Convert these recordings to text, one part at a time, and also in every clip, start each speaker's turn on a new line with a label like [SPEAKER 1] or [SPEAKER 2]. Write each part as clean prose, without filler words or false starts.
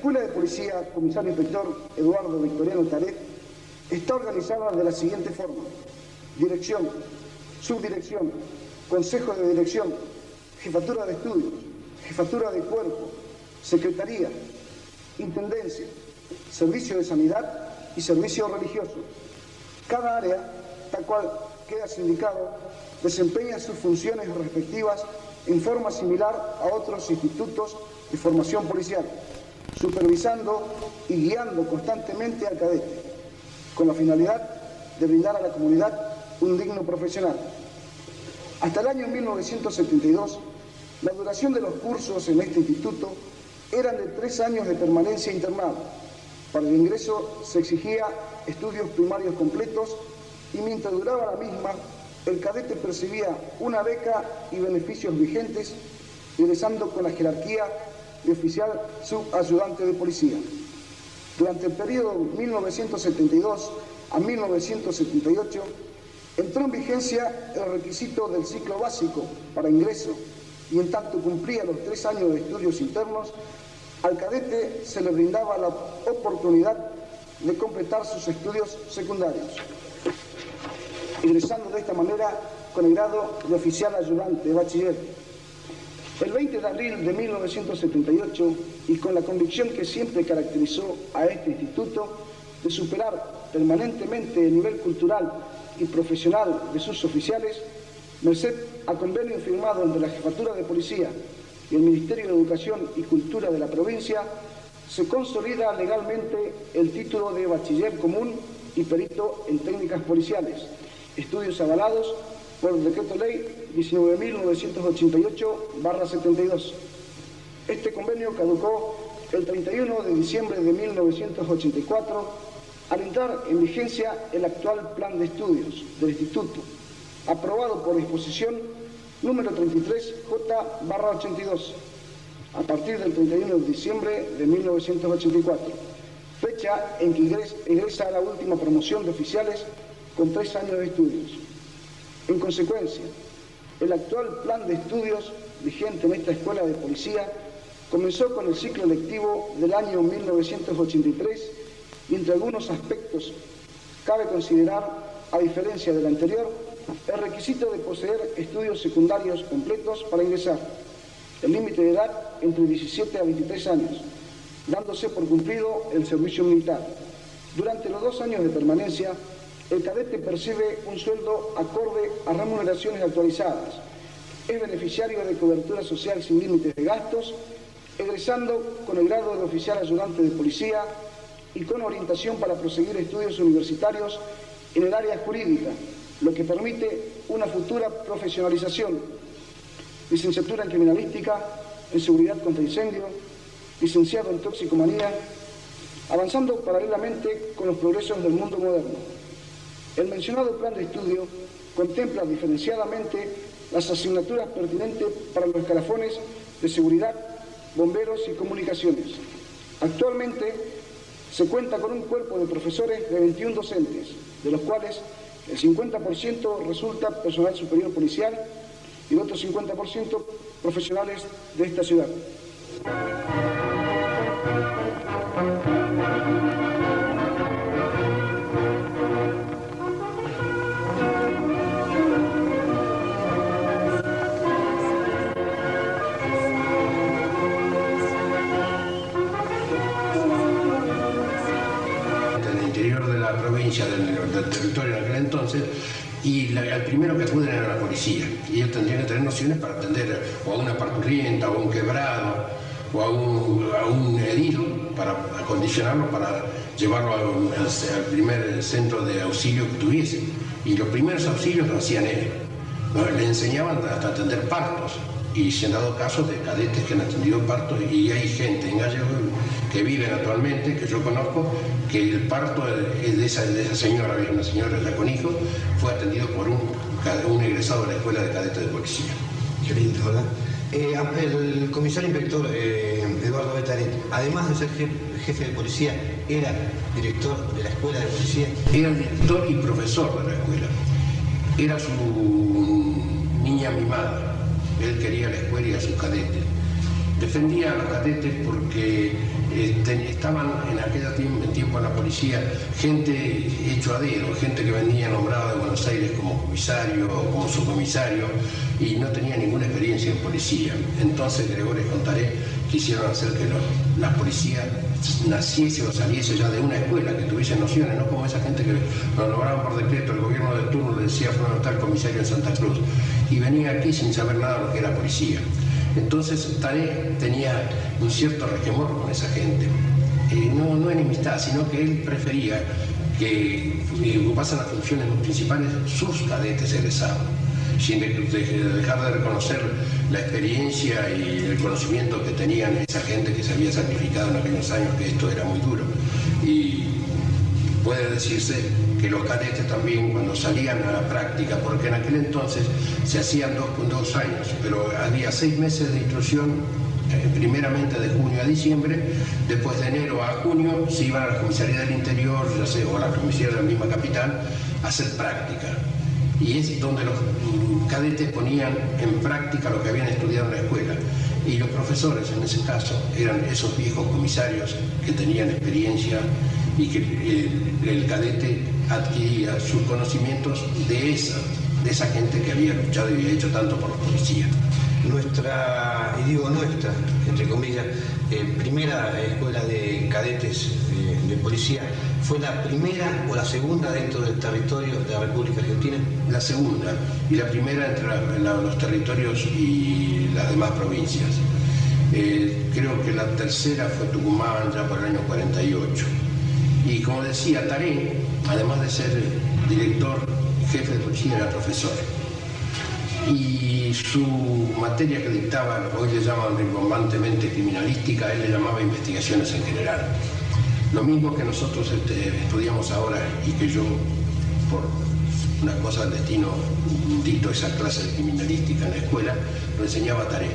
[SPEAKER 1] Escuela de Policía, Comisario Inspector Eduardo Victoriano Taret, está organizada de la siguiente forma: dirección, subdirección, consejo de dirección, jefatura de estudios, jefatura de cuerpo, secretaría, intendencia, servicio de sanidad y servicio religioso. Cada área, tal cual queda sindicado, desempeña sus funciones respectivas en forma similar a otros institutos de formación policial, supervisando y guiando constantemente al cadete, con la finalidad de brindar a la comunidad un digno profesional. Hasta el año 1972, la duración de los cursos en este instituto eran de 3 años de permanencia internada. Para el ingreso se exigía estudios primarios completos y mientras duraba la misma, el cadete percibía una beca y beneficios vigentes, ingresando con la jerarquía de oficial subayudante de policía. Durante el periodo 1972 a 1978, entró en vigencia el requisito del ciclo básico para ingreso y en tanto cumplía los 3 años de estudios internos, al cadete se le brindaba la oportunidad de completar sus estudios secundarios, ingresando de esta manera con el grado de oficial ayudante de bachiller. El 20 de abril de 1978, y con la convicción que siempre caracterizó a este instituto de superar permanentemente el nivel cultural y profesional de sus oficiales, merced a convenio firmado entre la Jefatura de Policía y el Ministerio de Educación y Cultura de la provincia, se consolida legalmente el título de bachiller común y perito en técnicas policiales, estudios avalados por el Decreto Ley 19.988/72. Este convenio caducó el 31 de diciembre de 1984 al entrar en vigencia el actual plan de estudios del Instituto, aprobado por disposición número 33J/82, a partir del 31 de diciembre de 1984, fecha en que ingresa a la última promoción de oficiales con 3 años de estudios. En consecuencia, el actual plan de estudios vigente en esta escuela de policía comenzó con el ciclo lectivo del año 1983 y entre algunos aspectos cabe considerar, a diferencia del anterior, el requisito de poseer estudios secundarios completos para ingresar, el límite de edad entre 17 a 23 años, dándose por cumplido el servicio militar. Durante los 2 años de permanencia, el cadete percibe un sueldo acorde a remuneraciones actualizadas, es beneficiario de cobertura social sin límites de gastos, egresando con el grado de oficial ayudante de policía y con orientación para proseguir estudios universitarios en el área jurídica, lo que permite una futura profesionalización, licenciatura en criminalística, en seguridad contra incendio, licenciado en toxicomanía, avanzando paralelamente con los progresos del mundo moderno. El mencionado plan de estudio contempla diferenciadamente las asignaturas pertinentes para los escalafones de seguridad, bomberos y comunicaciones. Actualmente se cuenta con un cuerpo de profesores de 21 docentes, de los cuales el 50% resulta personal superior policial y el otro 50% profesionales de esta ciudad.
[SPEAKER 2] Del territorio en aquel entonces, y el primero que acuden era la policía, y ellos tendrían que tener nociones para atender o a una parturienta, o a un quebrado, o a un herido, para acondicionarlo, para llevarlo al primer centro de auxilio que tuviese. Y los primeros auxilios los hacían ellos, le enseñaban hasta atender partos, y se han dado casos de cadetes que han atendido partos, y hay gente en Gallego que viven actualmente, que yo conozco, que el parto de esa señora, había una señora ya con hijos, fue atendido por un egresado de la Escuela de Cadetes de Policía.
[SPEAKER 3] Qué lindo, ¿verdad? El comisario inspector Eduardo Taret, además de ser jefe de policía, era director de la Escuela de Policía.
[SPEAKER 2] Era director y profesor de la escuela. Era su niña mimada. Él quería la escuela y a sus cadetes. Defendía a los cadetes porque estaban en aquel tiempo en la policía gente hecho a dedo, gente que venía nombrada de Buenos Aires como comisario o como subcomisario y no tenía ninguna experiencia en policía. Entonces Gregores con Taré quisieron hacer que la policía naciese o saliese ya de una escuela, que tuviese nociones, no como esa gente que lo nombraban por decreto, el gobierno de turno le decía fue tal comisario en Santa Cruz y venía aquí sin saber nada de lo que era policía. Entonces Taré tenía un cierto resquemor con esa gente, no enemistad, sino que él prefería que ocupasen las funciones principales sus cadetes egresados, sin dejar de reconocer la experiencia y el conocimiento que tenían esa gente que se había sacrificado en aquellos años, que esto era muy duro. Y puede decirse que los cadetes también, cuando salían a la práctica, porque en aquel entonces se hacían 2 años, pero había 6 meses de instrucción, primeramente de junio a diciembre, después de enero a junio se iban a la comisaría del interior, ya sea, o a la comisaría de la misma capital, a hacer práctica. Y es donde los cadetes ponían en práctica lo que habían estudiado en la escuela. Y los profesores, en ese caso, eran esos viejos comisarios que tenían experiencia y que el cadete adquiría sus conocimientos de esa gente que había luchado y había hecho tanto por la policía.
[SPEAKER 3] Nuestra, y digo nuestra, entre comillas, primera escuela de cadetes de policía, ¿fue la primera o la segunda dentro del territorio de la República Argentina?
[SPEAKER 2] La segunda, y la primera entre los territorios y las demás provincias. Creo que la tercera fue Tucumán, ya por el año 48. Y como decía, Taré, además de ser director, jefe de policía, era profesor. Y su materia que dictaba, lo que hoy le llaman rimbombantemente criminalística, él le llamaba investigaciones en general. Lo mismo que nosotros estudiamos ahora y que yo, por una cosa del destino, dicto esa clase de criminalística en la escuela, lo enseñaba Taré.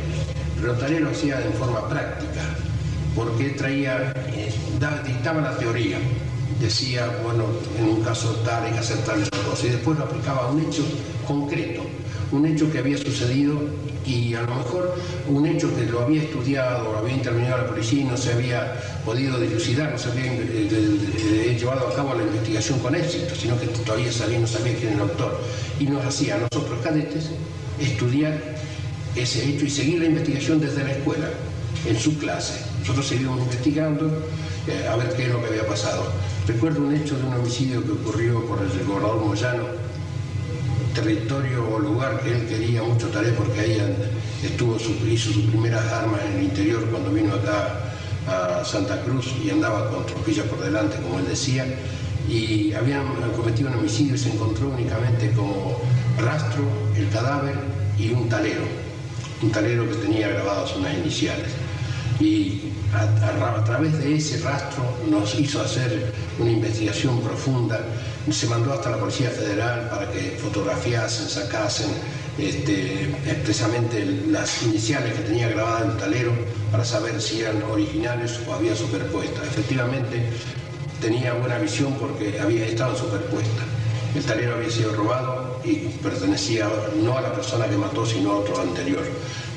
[SPEAKER 2] Pero Taré lo hacía en forma práctica, porque dictaba la teoría. Decía, bueno, en un caso tal hay que hacer tal cosa, y después lo aplicaba a un hecho concreto, un hecho que había sucedido y a lo mejor un hecho que lo había estudiado, lo había intervenido la policía y no se había podido dilucidar, no se había llevado a cabo la investigación con éxito, sino que todavía no sabía quién era el autor. Y nos hacía a nosotros cadetes estudiar ese hecho y seguir la investigación desde la escuela, en su clase. Nosotros seguíamos investigando a ver qué es lo que había pasado. Recuerdo un hecho de un homicidio que ocurrió por el gobernador Moyano, territorio o lugar que él quería mucho, Taré, porque ahí hizo sus primeras armas en el interior cuando vino acá a Santa Cruz y andaba con tropillas por delante, como él decía, y habían cometido un homicidio y se encontró únicamente como rastro el cadáver y un talero que tenía grabadas unas iniciales. Y a través de ese rastro nos hizo hacer una investigación profunda. Se mandó hasta la Policía Federal para que fotografiasen, sacasen expresamente las iniciales que tenía grabadas el talero para saber si eran originales o había superpuestas. Efectivamente tenía buena visión porque estaban superpuestas. El talero había sido robado y pertenecía no a la persona que mató, sino a otro anterior.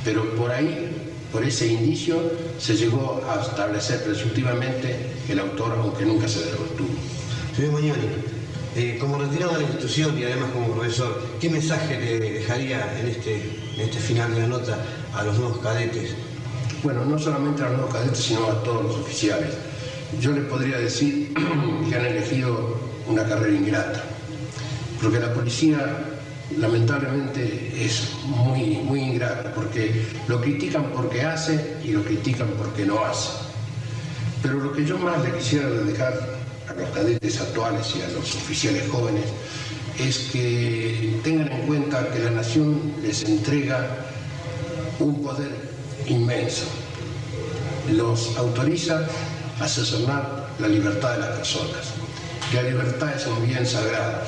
[SPEAKER 2] Pero por ese indicio, se llegó a establecer presuntivamente el autor, aunque nunca se detuvo.
[SPEAKER 3] Señor Magnoli, como retirado de la institución y además como profesor, ¿qué mensaje le dejaría en este final de la nota a los nuevos cadetes?
[SPEAKER 2] Bueno, no solamente a los nuevos cadetes, sino a todos los oficiales. Yo les podría decir que han elegido una carrera ingrata, porque la policía lamentablemente es muy ingrata, porque lo critican porque hace y lo critican porque no hace. Pero lo que yo más le quisiera dejar a los cadetes actuales y a los oficiales jóvenes es que tengan en cuenta que la nación les entrega un poder inmenso. Los autoriza a cercenar la libertad de las personas. La libertad es un bien sagrado.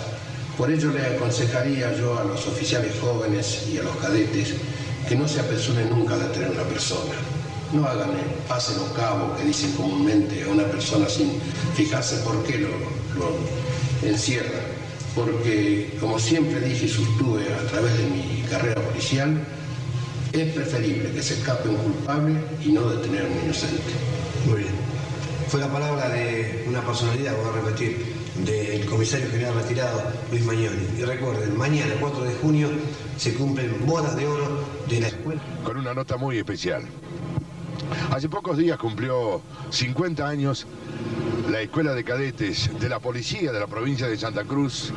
[SPEAKER 2] Por ello le aconsejaría yo a los oficiales jóvenes y a los cadetes que no se apresuren nunca a detener a una persona. No hagan el pase o cabo que dicen comúnmente a una persona sin fijarse por qué lo encierran. Porque, como siempre dije y sostuve a través de mi carrera policial, Es preferible que se escape un culpable y no detener a un inocente.
[SPEAKER 3] Muy bien. Fue la palabra de una personalidad, voy a repetir, del comisario general retirado, Luis Magnoni. Y recuerden, mañana, 4 de junio, se cumplen bodas de oro de la escuela.
[SPEAKER 4] Con una nota muy especial. Hace pocos días cumplió 50 años la Escuela de Cadetes de la Policía de la provincia de Santa Cruz,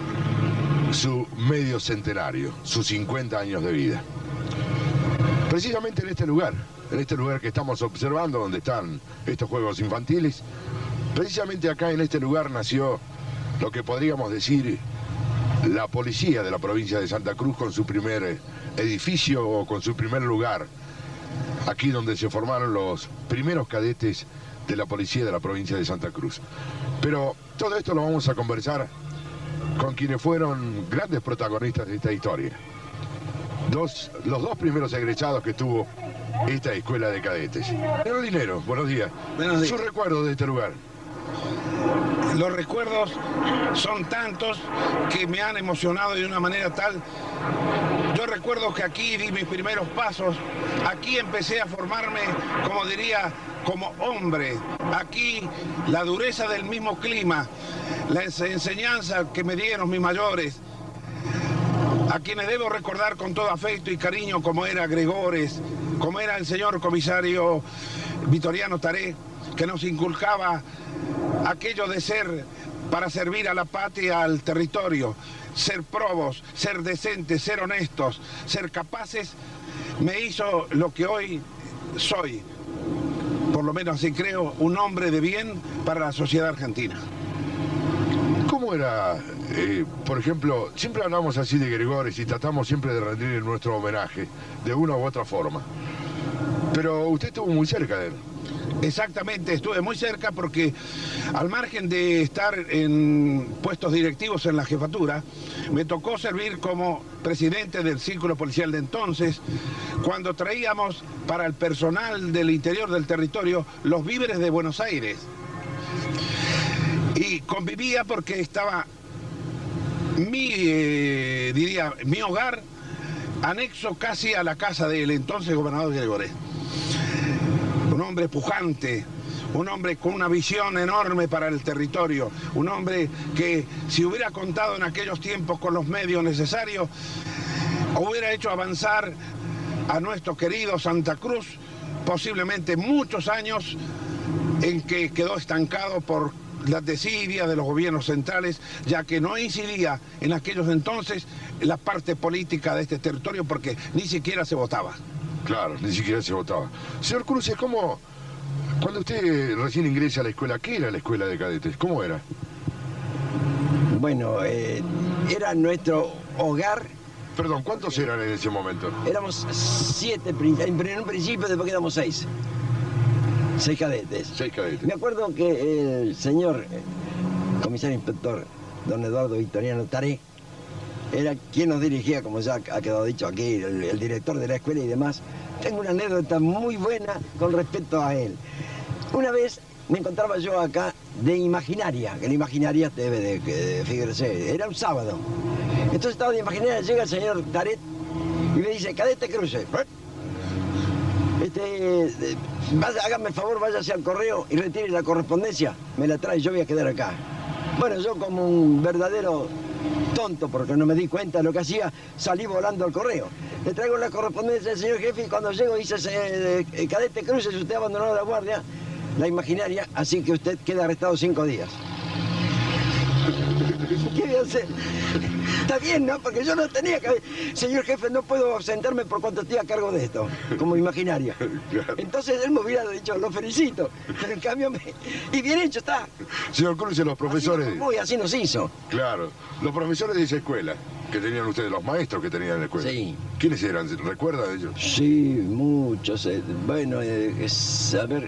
[SPEAKER 4] su medio centenario, sus 50 años de vida. Precisamente en este lugar que estamos observando, donde están estos juegos infantiles, precisamente acá en este lugar nació lo que podríamos decir la policía de la provincia de Santa Cruz, con su primer edificio o con su primer lugar, aquí donde se formaron los primeros cadetes de la policía de la provincia de Santa Cruz. Pero todo esto lo vamos a conversar con quienes fueron grandes protagonistas de esta historia. Los dos primeros egresados que tuvo esta escuela de cadetes. Señor Linero, buenos días.
[SPEAKER 5] Buenos días.
[SPEAKER 4] ¿Su recuerdo de este lugar?
[SPEAKER 5] Los recuerdos son tantos que me han emocionado de una manera tal. Yo recuerdo que aquí di mis primeros pasos, aquí empecé a formarme, como diría, como hombre. Aquí la dureza del mismo clima, la enseñanza que me dieron mis mayores, a quienes debo recordar con todo afecto y cariño, como era Gregores, como era el señor comisario Vitoriano Taré, que nos inculcaba aquello de ser para servir a la patria, al territorio, ser probos, ser decentes, ser honestos, ser capaces, me hizo lo que hoy soy, por lo menos así creo, un hombre de bien para la sociedad argentina.
[SPEAKER 4] ¿Cómo era, por ejemplo, siempre hablamos así de Gregores y tratamos siempre de rendir nuestro homenaje, de una u otra forma, pero usted estuvo muy cerca de él?
[SPEAKER 5] Exactamente, estuve muy cerca porque al margen de estar en puestos directivos en la jefatura, me tocó servir como presidente del círculo policial de entonces, cuando traíamos para el personal del interior del territorio los víveres de Buenos Aires. Y convivía porque estaba mi hogar anexo casi a la casa del entonces gobernador Gregores. Un hombre pujante, un hombre con una visión enorme para el territorio, un hombre que si hubiera contado en aquellos tiempos con los medios necesarios, hubiera hecho avanzar a nuestro querido Santa Cruz posiblemente muchos años en que quedó estancado por las desidias de los gobiernos centrales, ya que no incidía en aquellos entonces la parte política de este territorio porque ni siquiera se votaba.
[SPEAKER 4] Claro, ni siquiera se votaba. Señor Cruces, ¿cómo, cuando usted recién ingresa a la escuela, qué era la escuela de cadetes? ¿Cómo era?
[SPEAKER 6] Bueno, era nuestro hogar.
[SPEAKER 4] Perdón, ¿cuántos eran en ese momento?
[SPEAKER 6] Éramos 7 en un principio, después quedamos 6. 6 cadetes.
[SPEAKER 4] 6 cadetes.
[SPEAKER 6] Me acuerdo que el señor comisario inspector, don Eduardo Vitoriano Taré, era quien nos dirigía, como ya ha quedado dicho aquí, el director de la escuela y demás. Tengo una anécdota muy buena con respecto a él. Una vez me encontraba yo acá de imaginaria, que la imaginaria debe de fíjese, era un sábado. Entonces estaba de imaginaria, llega el señor Taret y me dice, cadete Cruces, hágame el favor, váyase al correo y retire la correspondencia, me la trae, yo voy a quedar acá. Bueno, yo como un verdadero tonto, porque no me di cuenta de lo que hacía, salí volando al correo. Le traigo la correspondencia al señor jefe y cuando llego dice, cadete Cruces, usted abandonó la guardia, la imaginaria, así que usted queda arrestado 5 días. ¿Qué voy a hacer? Está bien, ¿no? Porque yo no tenía que... Señor jefe, no puedo ausentarme por cuanto estoy a cargo de esto, como imaginaria.
[SPEAKER 4] Claro.
[SPEAKER 6] Entonces él me hubiera dicho, lo felicito, pero en cambio y bien hecho está.
[SPEAKER 4] Señor Cruces, los profesores...
[SPEAKER 6] Así nos hizo.
[SPEAKER 4] Claro, los profesores de esa escuela, que tenían ustedes, los maestros que tenían en la escuela.
[SPEAKER 6] Sí.
[SPEAKER 4] ¿Quiénes eran? ¿Recuerda de ellos?
[SPEAKER 6] Sí, muchos. Bueno, a ver...